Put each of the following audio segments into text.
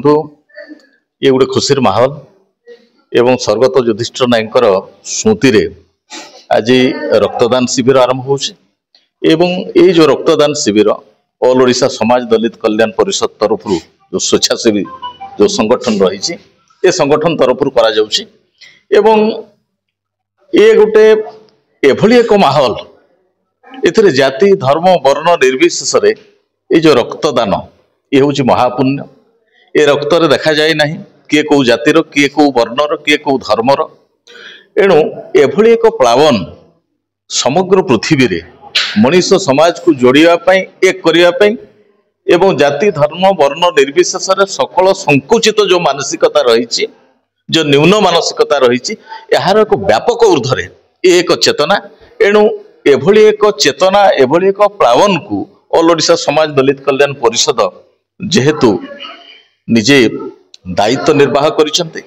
ଦେଖନ୍ତୁ ये गोटे खुशी माहौल एवं स्वर्गत युधिष्ठिर नायक स्मृति रे आज रक्तदान शिविर आरंभ हो जो रक्तदान शिविर ऑल ओडिशा समाज दलित कल्याण परिषद तरफ जो स्वेच्छासेवी जो संगठन रही ए संगठन तरफ करा जाउछि एवं ये गोटे एभली एक माहौल एथिरे जाति धर्म वर्ण निर्विशेष ये जो रक्तदान ये हूँ महापुण्य ए रक्त देखा जाए ना किए कौ जातिर किए कौ वर्णर किए कौ धर्मर एणु एभली एक प्लावन समग्र पृथ्वी रे मनीष समाज को जोड़ापी एक करने एवं जाति धर्म वर्ण निर्विशेष सकल संकुचित जो मानसिकता रही जो न्यून मानसिकता रही यार एक व्यापक ऊर्ध्वे एक चेतना एणु एभली एक चेतना एभली एक प्लावन को ऑल ओडिशा समाज दलित कल्याण परिषद जेहेतु निजे दायित्व निर्वाह करिसेंते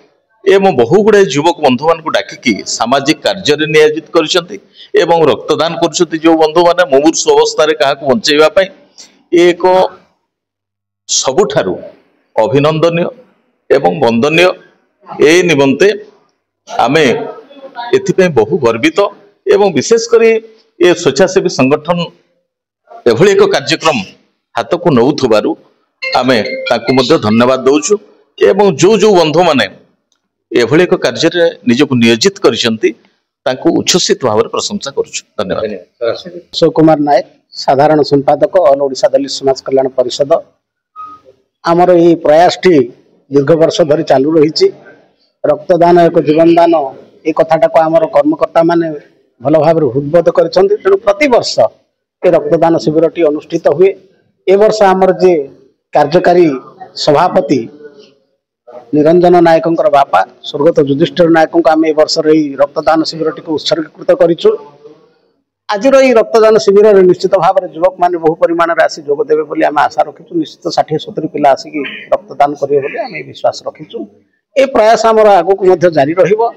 एवं बहु गुड़े युवक बंधु मान को डाकिकी सामाजिक कार्य रे नियोजित करिसेंते एवं रक्तदान करुछंती जो बंधु माने मुमूर्षु अवस्था रे काहा को बंचेबा पई एक सबुठारु अभिनंदनीय एवं वंदनीय ए निमंते आमे एथिपई बहु गर्वित एवं विशेष करी ये स्वेच्छासेवी संगठन एभली एक कार्यक्रम हाथ को नौथुबारु आमे ताकु मध्य धन्यवाद दउछु एवं जो जो बंधु माने एभली एक कार्य रे निजको नियोजित करिसेंती ताकु उच्छ्वसित भाव में प्रशंसा करूछु। धन्यवाद। अशोक कुमार नायक साधारण संपादक ऑल ओडिशा दलित समाज कल्याण परिषद आमर ये प्रयास टी दीर्घ वर्ष धरी चालू रही रक्तदान एक जीवनदान ये कथाटा को आमर कर्मकर्ता माने भल भाव हृदबोध कर प्रति वर्ष ये रक्तदान शिविर टी अनुष्ठित हुए ए वर्ष आमर जे कार्यकारी सभापति निरंजन नायक बापा स्वर्गत युधिष्ठिर नायक आम ए वर्ष रक्तदान शिविर टी उत्सर्गीकृत करूँ। आज रक्तदान शिविर निश्चित भाव में युवक मैंने बहु परिमाण में आसी जोगदेवे बोली आम आशा रखीचु निश्चित 60-70 पिला आसिक रक्तदान करेंगे आम विश्वास रखीचु। ए प्रयास आमर आगक जारी रहिबो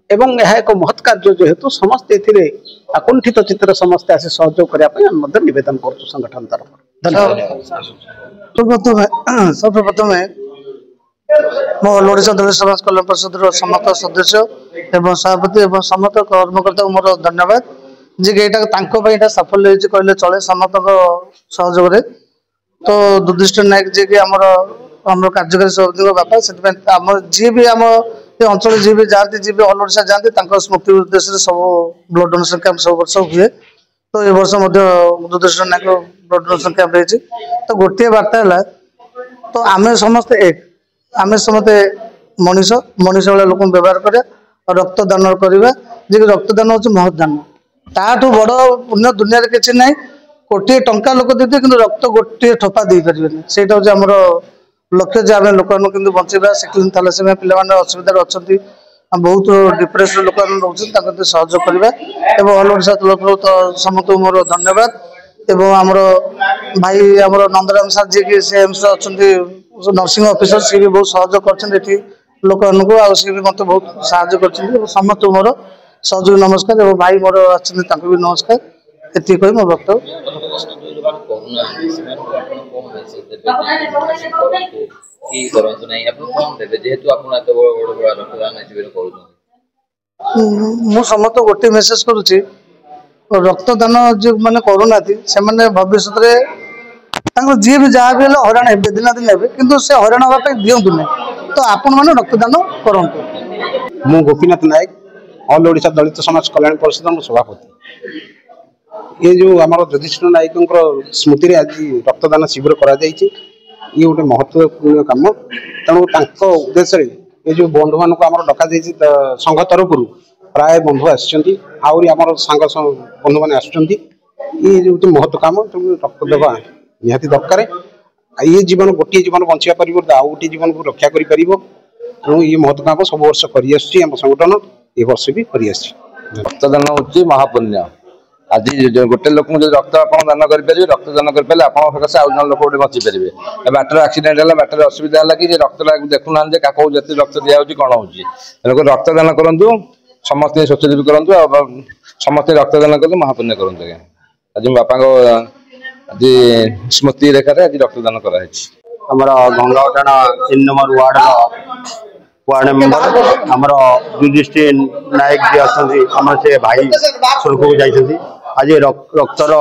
एवं यह एक महत् कार्य जेहेतु समस्ते एथिरे आकुंठित चित्र समस्ते आसी सहयोग करने निवेदन करूँ संगठन तरफ। सर्वप्रथम मो ओडिशा दलित समाज कल्याण परिषद समस्त सदस्य एवं सभापति एवं समस्त कर्मकर्ता मोर धन्यवाद जे यहाँ साफल्य कहले चले समस्त सहयोग तो युधिष्ठिर नायक जी की आम कार्यकारी सभापति बापा से जी भी आम अंचल जी भी जाती जी भी ऑल ओडिशा जाती स्मृति उद्देश्य सब ब्लड डोनेशन कैंप सब वर्ष हुए तो ये वर्ष युधिष्ठिर नायक ब्लड डोनेशन कैंप रही तो गोटे बार्ता है तो आम समस्ते एक आम समस्ते मनीष मनीष भाई लोक व्यवहार करा रक्तदान करवा जी रक्तदान हूँ महदान ताठू बड़ पुण्य दुनिया किसी ना कोटी टंका लोक देते कि रक्त गोटे ठोपा दे पारे से हूँ लक्ष्य जे आम लोक बचेगा सिक्लिन थैलेसेमिया पिला असुविधा अच्छा बहुत डिप्रेशन लोक रोचे सहयोग करवा ऑल ओडिशा तरफ तो समस्त मोर धन्यवाद एवं आमर भाई आमर नंदराम सार जी की सी एम्स अच्छा नर्सिंग ऑफिसर सी भी बहुत सहयोग कर लोक सी भी मत बहुत साहय कर समस्त मोर सहयोग नमस्कार एवं भाई मोर अच्छा भी नमस्कार ये कही मो वक्तव्य मु समस्त गोटे मेसेज करुच्ची रक्तदान जो मैंने करूना से भविष्य जी भी जहाँ भी हराण हे दिन दिन हे कि से हराण हाँपाई दिंतु ना तो आपण मैंने रक्तदान करूँ। मु गोपीनाथ नायक ऑल ओडिशा दलित समाज कल्याण परिषद सभापति ये जो आम युधिष्ठिर नायक स्मृति रे आज रक्तदान शिविर करा ये गोटे महत्वपूर्ण कम तेणु उद्देश्य ये जो बंधु मान को डका संघ तरफ प्राय बंधु आमर सांग बंधु मैंने ये जो महत्व कम तेणु रक्त देवा निहाती दरकार ये जीवन गोटे जीवन बचा पार आउ गोटे जीवन को रक्षा कर तेणु ये महत्व कम सब वर्ष कर संगठन ये वर्ष भी कर रक्तदान हूँ महापुण्य आज गोटे लोक रक्त आप दान करेंगे रक्तदान करेंगे आप जन लोक गोटे बची पारे बाटर आक्सीडेट है बाटर असुविधा है कि रक्त देखुना कौ जाती रक्त दिया कौन हो तेणुक रक्तदान करूँ समस्ते स्वच्छदेवी करूँ समस्ते रक्तदान करूँ महापुण्य करूँ आज बापा आज स्मृति रेखार आज रक्तदान कराई। आमर गंगावटाणा 3 नंबर वार्ड मेंबर आमर युधिष्ठिर नायक जी अच्छा आम से भाई सुरख को जाइए आज रक्तर